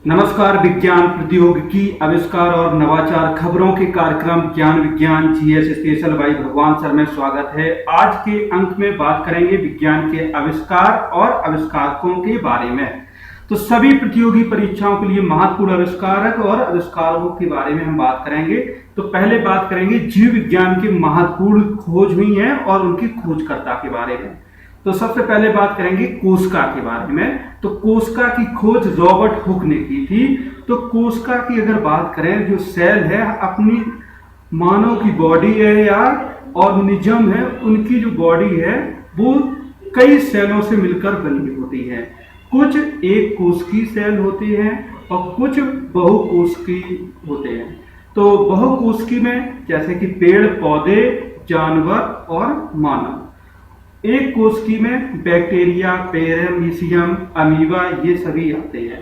नमस्कार। विज्ञान प्रौद्योगिकी आविष्कार और नवाचार खबरों के कार्यक्रम ज्ञान विज्ञान जीएस स्पेशल बाई भगवान सर में स्वागत है। आज के अंक में बात करेंगे विज्ञान के आविष्कार और आविष्कारकों के बारे में। तो सभी प्रतियोगी परीक्षाओं के लिए महत्वपूर्ण आविष्कारक और आविष्कारों के बारे में हम बात करेंगे। तो पहले बात करेंगे जीव विज्ञान की महत्वपूर्ण खोज हुई है और उनकी खोजकर्ता के बारे में। तो सबसे पहले बात करेंगे कोशिका के बारे में। तो कोशिका की खोज रॉबर्ट हुक ने की थी। तो कोशिका की अगर बात करें, जो सेल है अपनी मानव की बॉडी है या ऑर्गेनिज्म है, उनकी जो बॉडी है वो कई सेलों से मिलकर बनी होती है। कुछ एक कोशिकीय सेल होती हैं और कुछ बहुकोशिकीय होते हैं। तो बहुकोशिकीय में जैसे कि पेड़ पौधे, जानवर और मानव। एक कोशिकी में बैक्टीरिया, पैरामीशियम, अमीबा ये सभी आते हैं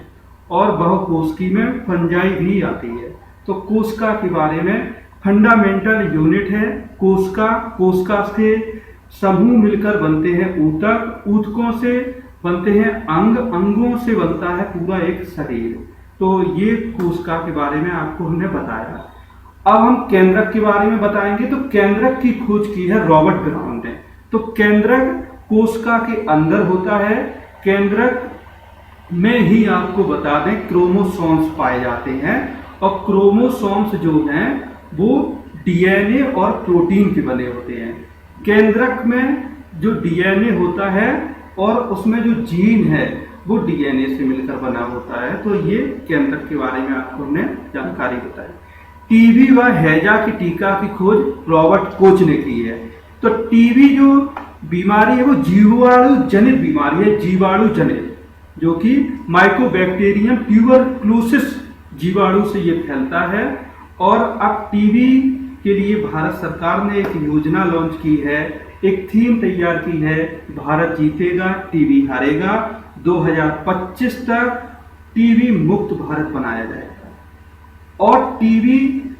और बहुकोशिकी में फंजाई भी आती है। तो कोशिका के बारे में फंडामेंटल यूनिट है कोशिका। कोशिका से समूह मिलकर बनते हैं ऊतक, ऊतकों से बनते हैं अंग, अंगों से बनता है पूरा एक शरीर। तो ये कोशिका के बारे में आपको हमने बताया। अब हम केंद्रक के बारे में बताएंगे। तो केंद्रक की खोज की है रॉबर्ट ब्राउन ने। तो केंद्रक कोशिका के अंदर होता है। केंद्रक में ही आपको बता दें क्रोमोसोम्स पाए जाते हैं और क्रोमोसोम्स जो हैं वो डीएनए और प्रोटीन के बने होते हैं। केंद्रक में जो डीएनए होता है और उसमें जो जीन है वो डीएनए से मिलकर बना होता है। तो ये केंद्रक के बारे में आपको हमने जानकारी बताई। टीबी व हैजा की टीका की खोज रॉबर्ट कोच ने की है। तो टीबी जो बीमारी है वो जीवाणु जनित बीमारी है, जीवाणु जनित, जो कि माइकोबैक्टीरियम ट्यूबरक्लोसिस जीवाणु से ये फैलता है। और अब टीबी के लिए भारत सरकार ने एक योजना लॉन्च की है, एक थीम तैयार की है, भारत जीतेगा टीबी हारेगा। 2025 तक टीबी मुक्त भारत बनाया जाएगा। और टीबी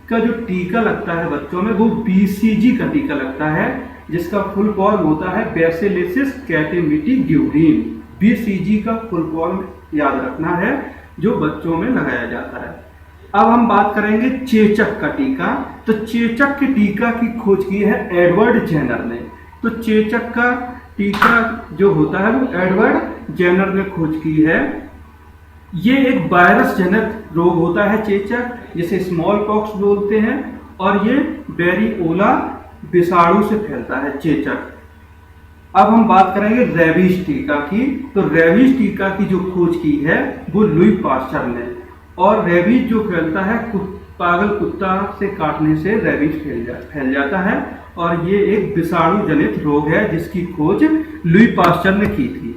का जो टीका लगता है बच्चों में वो बीसीजी का टीका लगता है, जिसका फुल फॉर्म होता है बैसिलिसिस कैटेमिटी ड्यूरीन। बीसीजी का फुल फॉर्म याद रखना है जो बच्चों में लगाया जाता है। अब हम बात करेंगे चेचक का टीका। तो चेचक के टीका की खोज की है एडवर्ड जेनर ने। तो चेचक का टीका जो होता है वो एडवर्ड जेनर ने खोज की है। ये एक वायरस जनित रोग होता है चेचक, जिसे स्मॉल पॉक्स बोलते हैं, और ये वेरिओला विषाणु से फैलता है चेचक। अब हम बात करेंगे रेबीज टीका की। तो रेबीज टीका की जो खोज की है वो लुई पास्चर ने। और रेबीज जो फैलता है पागल कुत्ता से काटने से रेबीज फैल जाता है और ये एक विषाणु जनित रोग है जिसकी खोज लुई पास्चर ने की थी।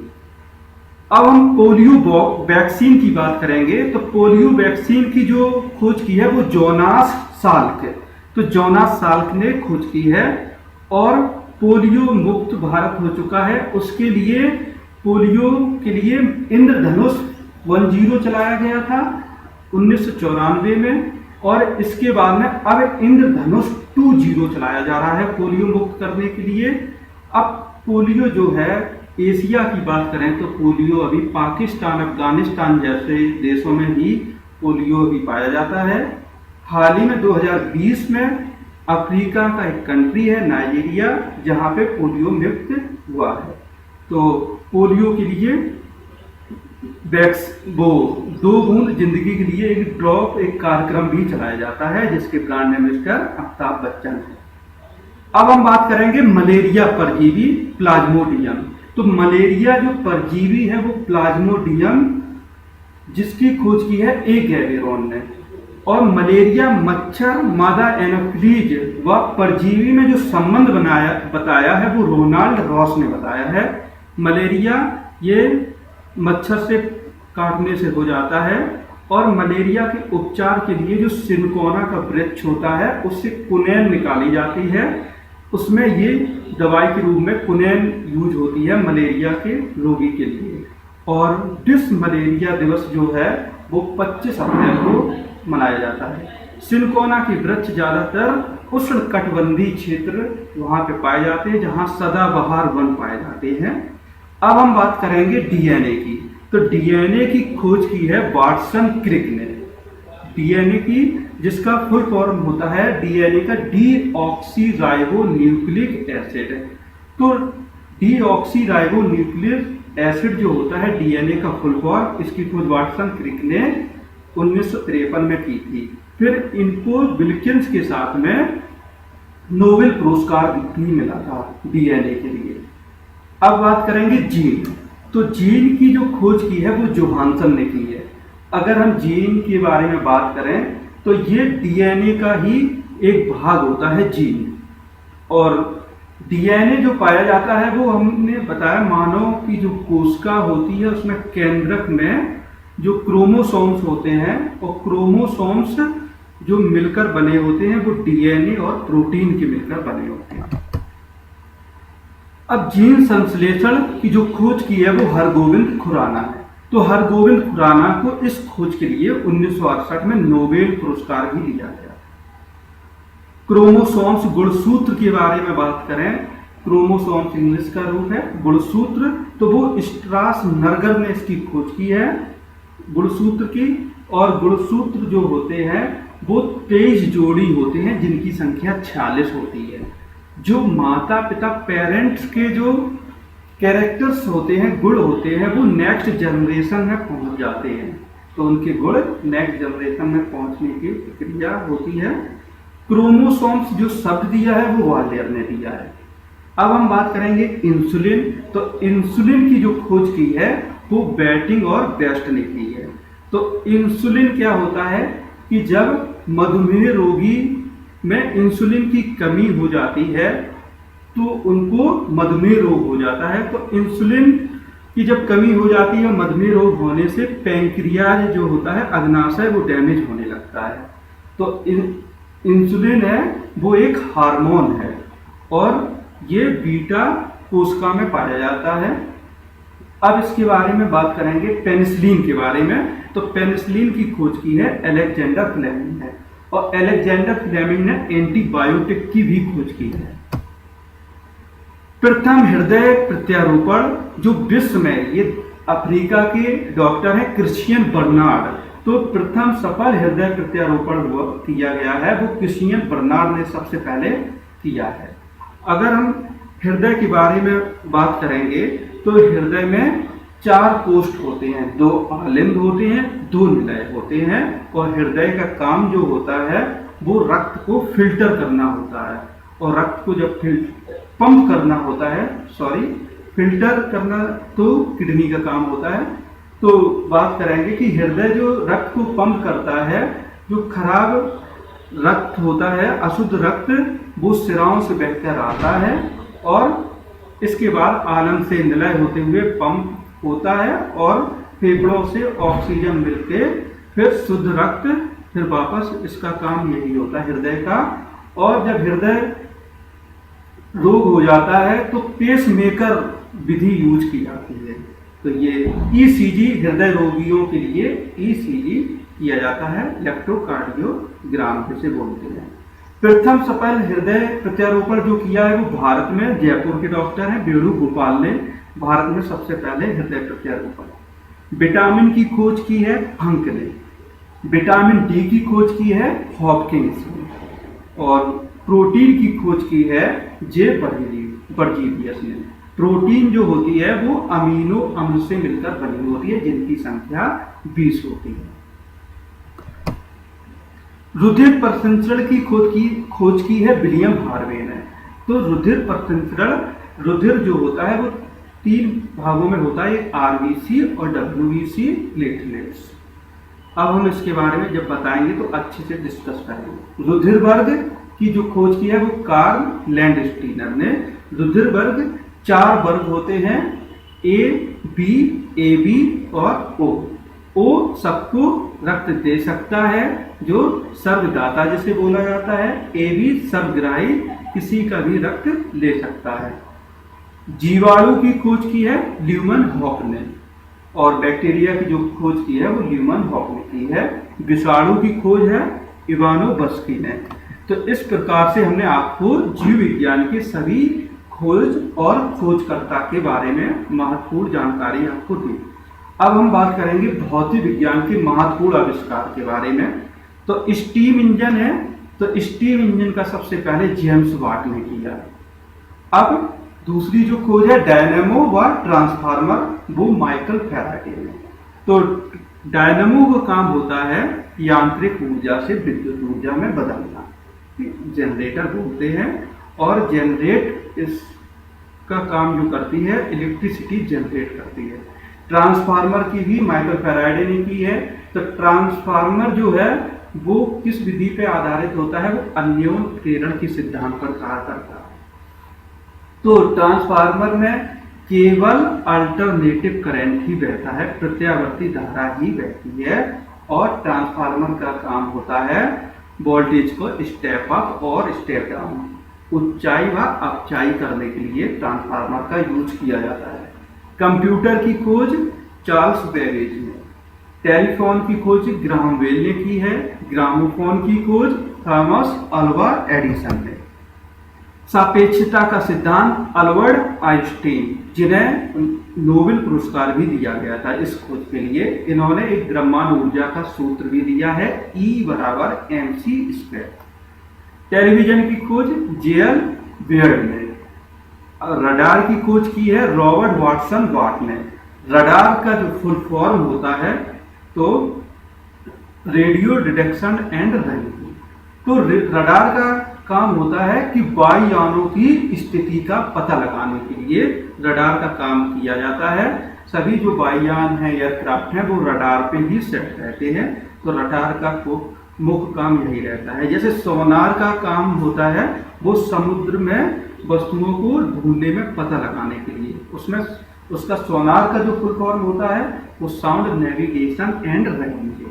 अब हम पोलियो वैक्सीन की बात करेंगे। तो पोलियो वैक्सीन की जो खोज की है वो जोनास साल्क। तो जोनास साल्क ने खोज की है और पोलियो मुक्त भारत हो चुका है। उसके लिए पोलियो के लिए इंद्रधनुष 10 चलाया गया था 1994 में, और इसके बाद में अब इंद्रधनुष 20 चलाया जा रहा है पोलियो मुक्त करने के लिए। अब पोलियो जो है एशिया की बात करें तो पोलियो अभी पाकिस्तान, अफगानिस्तान जैसे देशों में ही पोलियो भी पाया जाता है। हाल ही में 2020 में अफ्रीका का एक कंट्री है नाइजीरिया, जहां पे पोलियो मुक्त हुआ है। तो पोलियो के लिए वो 2 बूंद जिंदगी के लिए एक ड्रॉप एक कार्यक्रम भी चलाया जाता है जिसके brand name mister Amitabh Bachchan है। अब हम बात करेंगे मलेरिया परजीवी प्लाज्मोडियम। तो मलेरिया जो परजीवी है वो प्लाज्मोडियम, जिसकी खोज की है ए गैवेरोन ने। और मलेरिया मच्छर मादा एनोफिलीज व परजीवी में जो संबंध बताया है वो रोनाल्ड रॉस ने बताया है। मलेरिया ये मच्छर से काटने से हो जाता है और मलेरिया के उपचार के लिए जो सिनकोना का वृक्ष होता है उससे कुनैन निकाली जाती है। उसमें ये दवाई के रूप में कुनैन यूज होती है मलेरिया के रोगी के लिए। और विश्व मलेरिया दिवस जो है वो 25 अप्रैल को मनाया जाता है। सिनकोना के वृक्ष ज्यादातर उष्णकटिबंधीय क्षेत्र वहां पे पाए जाते हैं जहां सदाबहार वन पाए जाते हैं। अब हम बात करेंगे डीएनए की। तो डीएनए की खोज की है वाटसन क्रिक ने। डीएनए की जिसका फुल फॉर्म होता है डीएनए का डीऑक्सीराइबो न्यूक्लिक एसिड। तो डीऑक्सीराइबो न्यूक्लिक एसिड जो होता है डीएनए का फुल फॉर्म, इसकी खोज वाटसन क्रिक ने 1953 में की थी। फिर इनको विल्किंस के साथ में नोबेल पुरस्कार भी मिला था डीएनए के लिए। अब बात करेंगे जीन। तो जीन की जो खोज की है वो जोहानसन ने की है। अगर हम जीन के बारे में बात करें तो ये डीएनए का ही एक भाग होता है जीन। और डीएनए जो पाया जाता है वो हमने बताया मानव की जो कोशिका होती है उसमें केंद्रक में जो क्रोमोसोम्स होते हैं, और क्रोमोसोम्स जो मिलकर बने होते हैं वो डीएनए और प्रोटीन के मिलकर बने होते हैं। अब जीन संश्लेषण की जो खोज की है वो हरगोविंद खुराना है। तो हरगोविंद खुराना को इस खोज के लिए 1968 में नोबेल पुरस्कार भी दिया गया। क्रोमोसोम्स गुणसूत्र के बारे में बात करें, क्रोमोसोम्स इंग्लिश का रूप है गुणसूत्र, तो वो स्ट्रासनगर ने इसकी खोज की है गुणसूत्र की। और गुणसूत्र जो होते हैं वो 23 जोड़ी होते हैं जिनकी संख्या 46 होती है। जो माता पिता पेरेंट्स के जो कैरेक्टर्स होते हैं, गुण होते हैं, वो नेक्स्ट जनरेशन में पहुंच जाते हैं। तो उनके गुण नेक्स्ट जनरेशन में पहुंचने की प्रक्रिया होती है। क्रोमोसोम्स जो शब्द दिया है वो वालियर ने दिया है। अब हम बात करेंगे इंसुलिन। तो इंसुलिन की जो खोज की है वो बैटिंग और बेस्ट ने की है। तो इंसुलिन क्या होता है कि जब मधुमेह रोगी में इंसुलिन की कमी हो जाती है तो उनको मधुमेह रोग हो जाता है। तो इंसुलिन की जब कमी हो जाती है, मधुमेह रोग होने से पैंक्रियाज जो होता है अग्नाशय वो डैमेज होने लगता है। तो इंसुलिन है वो एक हार्मोन है और ये बीटा कोशिका में पाया जाता है। अब इसके बारे में बात करेंगे पेनिसिलिन के बारे में। तो पेनिसिलिन की खोज की है अलेक्जेंडर फ्लेमिंग ने, और अलेक्जेंडर फ्लेमिंग ने एंटीबायोटिक की भी खोज की है। प्रथम हृदय प्रत्यारोपण जो विश्व में, ये अफ्रीका के डॉक्टर हैं क्रिश्चियन बर्नार्ड, तो प्रथम सफल हृदय प्रत्यारोपण किया गया है वो क्रिश्चियन बर्नार्ड ने सबसे पहले किया है। अगर हम हृदय के बारे में बात करेंगे तो हृदय में 4 कोष्ठ होते हैं, 2 आलिंद होते हैं, 2 निलय होते हैं। और हृदय का काम जो होता है वो रक्त को फिल्टर करना होता है, और रक्त को जब पंप करना होता है, फिल्टर करना तो किडनी का काम होता है। तो बात करेंगे कि हृदय जो रक्त को पंप करता है, जो खराब रक्त होता है, अशुद्ध रक्त, वो सिराओं से बहकर आता है और इसके बाद आनंद से निलय होते हुए पंप होता है और फेफड़ों से ऑक्सीजन मिलके फिर शुद्ध रक्त, फिर वापस इसका काम यही होता है हृदय का। और जब हृदय रोग हो जाता है तो पेसमेकर विधि यूज की जाती है। तो ये ईसीजी हृदय रोगियों के लिए ईसीजी किया जाता है, इलेक्ट्रोकार्डियोग्राम जिसे बोलते हैं। प्रथम सफल हृदय प्रत्यारोपण जो किया है वो भारत में जयपुर के डॉक्टर हैं वेणुगोपाल ने भारत में सबसे पहले हृदय प्रत्यारोपण। विटामिन की खोज की है फंक ने, विटामिन डी की खोज की है हॉपकिंस ने, और प्रोटीन की खोज की है जे बर्जीलियस ने। प्रोटीन जो होती है वो अमीनो अम्ल से मिलकर बनी होती है जिनकी संख्या 20 होती है। रुधिर प्रसंचरण की खोज की है विलियम हार्वे ने। तो रुधिर प्रसंचरण, रुधिर जो होता है वो 3 भागों में होता है, एक आरबीसी और डब्ल्यूबीसी प्लेटलेट्स। अब हम इसके बारे में जब बताएंगे तो अच्छे से डिस्कस करेंगे। रुधिर वर्ग की जो खोज की है वो कार्ल लैंडस्टीनर ने। रुधिर वर्ग 4 वर्ग होते हैं, ए बी, ए बी और ओ। ओ सबको रक्त दे सकता है जो सर्वदाता जिसे बोला जाता है, ए बी सर्वग्राही किसी का भी रक्त ले सकता है। जीवाणु की खोज की है ल्यूमन हॉक ने, और बैक्टीरिया की जो खोज की है वो ल्यूमन हॉक ने की है। विषाणु की खोज है इवानोव्स्की ने। तो इस प्रकार से हमने आपको जीव विज्ञान के सभी खोज और खोजकर्ता के बारे में महत्वपूर्ण जानकारी आपको दी। अब हम बात करेंगे भौतिक विज्ञान के महत्वपूर्ण आविष्कार के बारे में। तो स्टीम इंजन है, तो स्टीम इंजन का सबसे पहले जेम्स वाट ने किया। अब दूसरी जो खोज है डायनेमो व ट्रांसफार्मर, वो माइकल फैराडे ने। तो डायनेमो का काम होता है यांत्रिक ऊर्जा से विद्युत ऊर्जा में बदलना, जनरेटर बोलते हैं, और जनरेट इसका काम जो करती है इलेक्ट्रिसिटी जनरेट करती है। ट्रांसफार्मर की भी माइकल फैराडे ने की है। तो ट्रांसफार्मर जो है वो किस विधि पे आधारित होता है, वो अन्योन प्रेरण के सिद्धांत पर कार्य करता है। तो ट्रांसफार्मर में केवल अल्टरनेटिव करंट ही बहता है, प्रत्यावर्ती धारा ही बहती है, और ट्रांसफार्मर का काम होता है वोल्टेज को स्टेप अप और स्टेप डाउन, ऊंचाई व अपचाई करने के लिए ट्रांसफार्मर का यूज किया जाता है। कंप्यूटर की खोज चार्ल्स बेबेज ने, टेलीफोन की खोज ग्राहम बेल ने की है, ग्रामोफोन की खोज थॉमस अल्वा एडिसन ने। सापेक्षता का सिद्धांत अल्बर्ट आइंस्टीन, जिन्हें नोबेल पुरस्कार भी दिया गया था इस खोज के लिए, इन्होंने एक द्रव्यमान ऊर्जा का सूत्र भी दिया है, E = mc²। टेलीविजन की खोज जेएल बेयर्ड ने। रडार की खोज की है रॉबर्ट वाटसन वाट ने। रडार का जो फुल फॉर्म होता है तो रेडियो डिटेक्शन एंड रैंकिंग। तो रडार का काम होता है कि वायुयानों की स्थिति का पता लगाने के लिए रडार का काम किया जाता है। सभी जो वायुयान हैं, एयरक्राफ्ट हैं, वो रडार पे ही सेट रहते हैं। तो रडार का मुख्य काम यही रहता है। जैसे सोनार का काम होता है वो समुद्र में वस्तुओं को ढूंढने में पता लगाने के लिए, उसमें उसका सोनार का जो फुल फॉर्म होता है वो साउंड नेविगेशन एंड रेंज।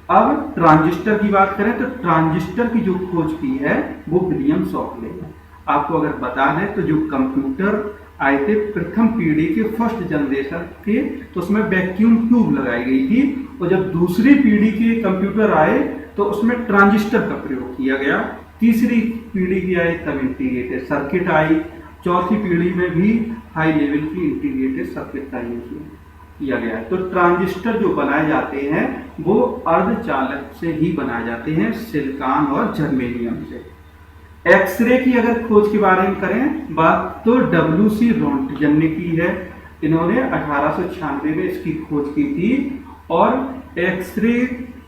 अब ट्रांजिस्टर की बात करें तो ट्रांजिस्टर की जो खोज की है वो विलियम शॉकले ने। आपको अगर बता दें तो जो कंप्यूटर आए थे प्रथम पीढ़ी के फर्स्ट जनरेशन के, तो उसमें वैक्यूम ट्यूब लगाई गई थी, और जब दूसरी पीढ़ी के कंप्यूटर आए तो उसमें ट्रांजिस्टर का प्रयोग किया गया। तीसरी पीढ़ी की आई तब इंटीग्रेटेड सर्किट आई। चौथी पीढ़ी में भी हाई लेवल की इंटीग्रेटेड सर्किट का यूज किया गया। तो ट्रांजिस्टर जो बनाए जाते हैं वो अर्धचालक से ही बनाए जाते हैं, सिलिकॉन और जर्मेनियम से। एक्सरे की अगर खोज के बारे में करें बात तो WC रोंटगन ने की है। इन्होंने 1896 में इसकी खोज की थी, और एक्सरे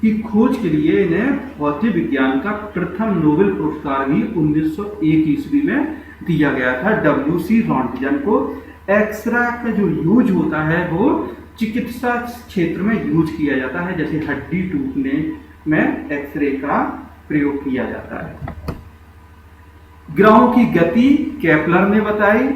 की खोज के लिए इन्हें भौतिक विज्ञान का प्रथम नोबेल पुरस्कार भी 1901 ईस्वी में दिया गया था WC रोंटगन को। एक्सरे का जो यूज होता है वो चिकित्सा क्षेत्र में यूज किया जाता है, जैसे हड्डी टूटने में एक्सरे का प्रयोग किया जाता है। ग्रहों की गति केपलर ने बताई।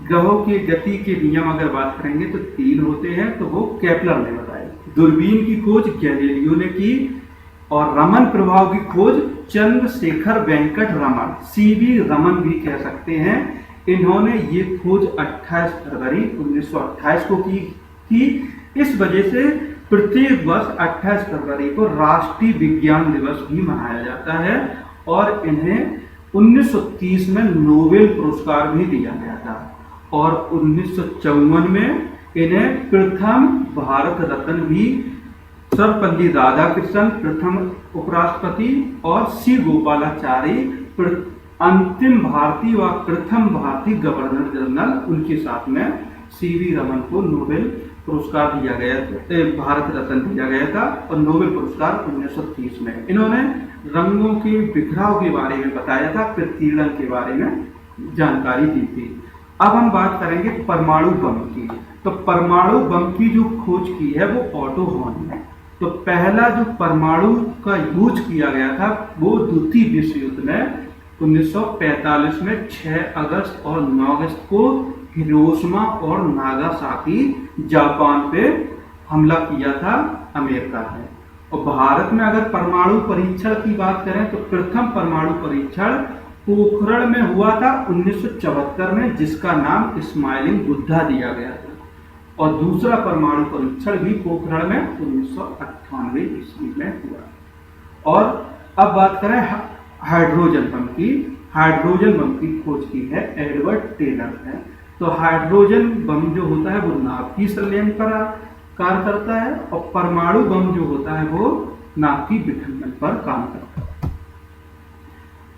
ग्रहों की गति के नियम अगर बात करेंगे तो 3 होते हैं, तो वो केपलर ने बताए। दूरबीन की खोज गैलीलियो ने की, और रमन प्रभाव की खोज चंद्रशेखर वेंकट रमन, CV रमन भी कह सकते हैं। इन्होंने ये खोज 28 फरवरी 1928 को की थी। इस वजह से प्रत्येक वर्ष 28 फरवरी को राष्ट्रीय विज्ञान दिवस भी मनाया जाता है, और इन्हें 1930 में नोबेल पुरस्कार भी दिया गया था, और 1954 में इन्हें प्रथम भारत रत्न भी सर्वपल्ली राधाकृष्णन प्रथम उपराष्ट्रपति और C गोपालाचारी अंतिम भारतीय व प्रथम भारतीय गवर्नर जनरल, उनके साथ में CV रमन को नोबेल पुरस्कार दिया गया, भारत रत्न दिया गया था, और नोबेल पुरस्कार 1930 में। इन्होंने रंगों के बिखराव के बारे में बताया था, प्रकीर्णन के बारे में जानकारी दी थी। अब हम बात करेंगे परमाणु बम की। तो परमाणु बम की जो खोज की है वो ऑटो हॉर्न ने। तो पहला जो परमाणु का यूज किया गया था वो द्वितीय विश्व युद्ध में 1945 में 6 अगस्त और 9 अगस्त को हिरोशिमा और नागासाकी जापान पे हमला किया था अमेरिका ने। और भारत में अगर परमाणु परीक्षण की बात करें तो प्रथम परमाणु परीक्षण पोखरण में हुआ था 1974 में, जिसका नाम स्माइलिंग बुद्धा दिया गया था, और दूसरा परमाणु परीक्षण भी पोखरण में 1998 ईस्वी में हुआ। और अब बात करें हाइड्रोजन बम की। हाइड्रोजन बम की खोज की है एडवर्ड टेलर ने। तो हाइड्रोजन बम जो होता है वो नाभिकीय संलयन पर कार्य करता है, और परमाणु बम जो होता है वो नाभिक की विखंडन पर काम करता है।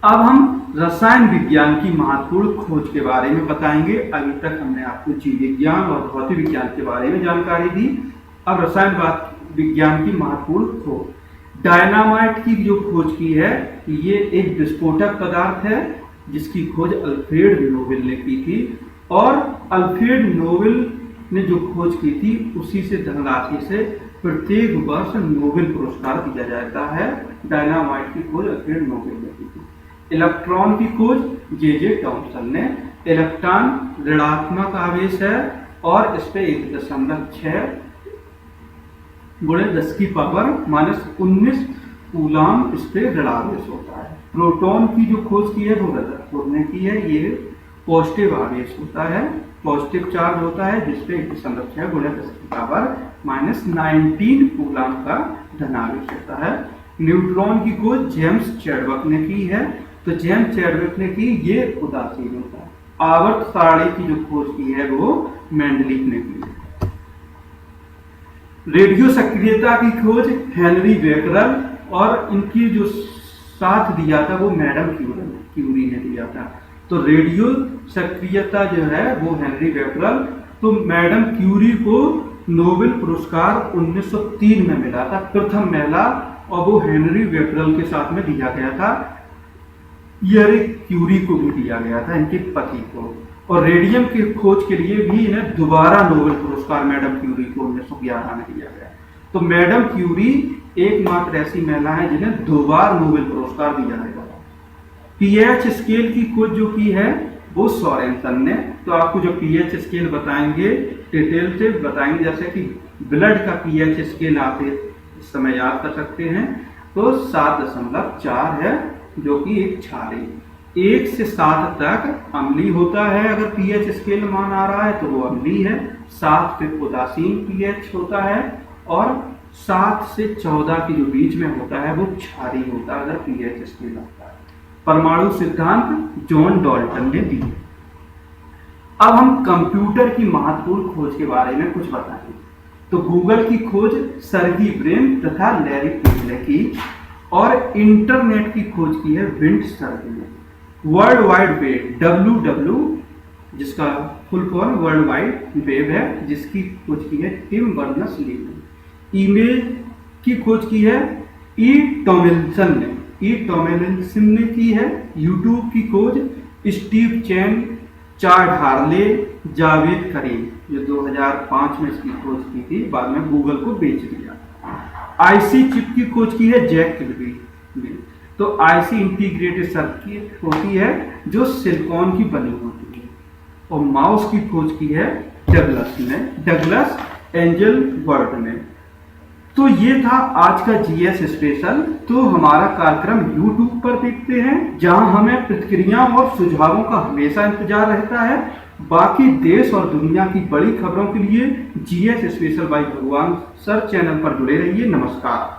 अब हम रसायन विज्ञान की महत्वपूर्ण खोज के बारे में बताएंगे। अभी तक हमने आपको जीव विज्ञान और भौतिक विज्ञान के बारे में जानकारी दी। अब रसायन विज्ञान की महत्वपूर्ण खोज। डायनामाइट की जो खोज की है, ये एक विस्फोटक पदार्थ है जिसकी खोज अल्फ्रेड नोबेल ने की थी, और अल्फ्रेड नोबेल ने जो खोज की थी उसी से धनराशि से प्रत्येक वर्ष नोबेल पुरस्कार दिया जाता है। डायनामाइट की खोज अल्फ्रेड नोबेल ने की थी। इलेक्ट्रॉन की खोज जे टॉमसन ने। इलेक्ट्रॉन ऋणात्मक आवेश है और इस पे 1.6 × 10⁻⁻19 कूलम इस पे ऋणावेश होता है। प्रोटॉन की जो खोज की है वो रदरफोर्ड ने की है। ये पॉजिटिव आवेश होता है, पॉजिटिव चार्ज होता है, जिसपे 1.6 × 10⁻19 कूलम का धनावेश होता है। न्यूट्रॉन की खोज जेम्स चैडविक ने की है। तो जेम्स चैडविक ने की, ये उदासीन होता है। आवर्त सारणी की जो खोज की है वो मेंडलीफ ने की है। रेडियो सक्रियता की खोज हेनरी बेकरल, और इनकी जो साथ दिया था वो मैडम क्यूरी ने दिया था। तो रेडियो सक्रियता जो है वो हेनरी बेकरल, तो मैडम क्यूरी को नोबेल पुरस्कार 1903 में मिला था, प्रथम महिला, और वो हेनरी बेकरल के साथ में दिया गया था। पियरे क्यूरी को भी दिया गया था, इनके पति को। और रेडियम की खोज के लिए भी इन्हें दोबारा नोबेल पुरस्कार मैडम क्यूरी को 1911 में दिया गया। तो मैडम क्यूरी एकमात्र ऐसी महिला है जिन्हें 2 बार नोबेल पुरस्कार दिया गया। पीएच स्केल की खोज जो की है वो सोरेनसन ने। तो आपको जो पीएच स्केल बताएंगे डिटेल से बताएंगे, जैसे कि ब्लड का पीएच स्केल आप इस समय याद कर सकते हैं, तो 7.4 है, जो कि एक क्षारीय। 1 से 7 तक अम्लीय होता है। अगर पीएच स्केल मान आ रहा है तो वो अम्लीय है। 7 पे उदासीन पीएच होता है, और 7 से 14 के जो बीच में होता है वो क्षारीय होता है, अगर पीएच स्केल आता है। परमाणु सिद्धांत जॉन डाल्टन ने दी। अब हम कंप्यूटर की महत्वपूर्ण खोज के बारे में कुछ बताएंगे। तो गूगल की खोज सर्गी ब्रिन तथा लैरी पेज ने की, और इंटरनेट की खोज की है विंड सर्गी ने। वर्ल्ड वाइड वेब WW, जिसका full form world wide web है, जिसकी खोज की है टिम बर्नर्स-ली ने। ईमेल की खोज की है ई टॉमिल्सन ने की है। यूट्यूब की खोज स्टीव चैन, चार्ड हार्ले, जावेद करीम, जो 2005 में इसकी खोज की थी, बाद में गूगल को बेच दिया। आईसी चिप की खोज की है जैक किलबी ने। तो आईसी इंटीग्रेटेड सर्किट होती है जो सिलिकॉन की बनी होती है। और माउस की खोज की है डगलस एंजलबर्ट ने। तो ये था आज का जीएस स्पेशल। तो हमारा कार्यक्रम YouTube पर देखते हैं, जहां हमें प्रतिक्रियाओं और सुझावों का हमेशा इंतजार रहता है। बाकी देश और दुनिया की बड़ी खबरों के लिए जीएस स्पेशल बाय भगवान सर चैनल पर जुड़े रहिए। नमस्कार।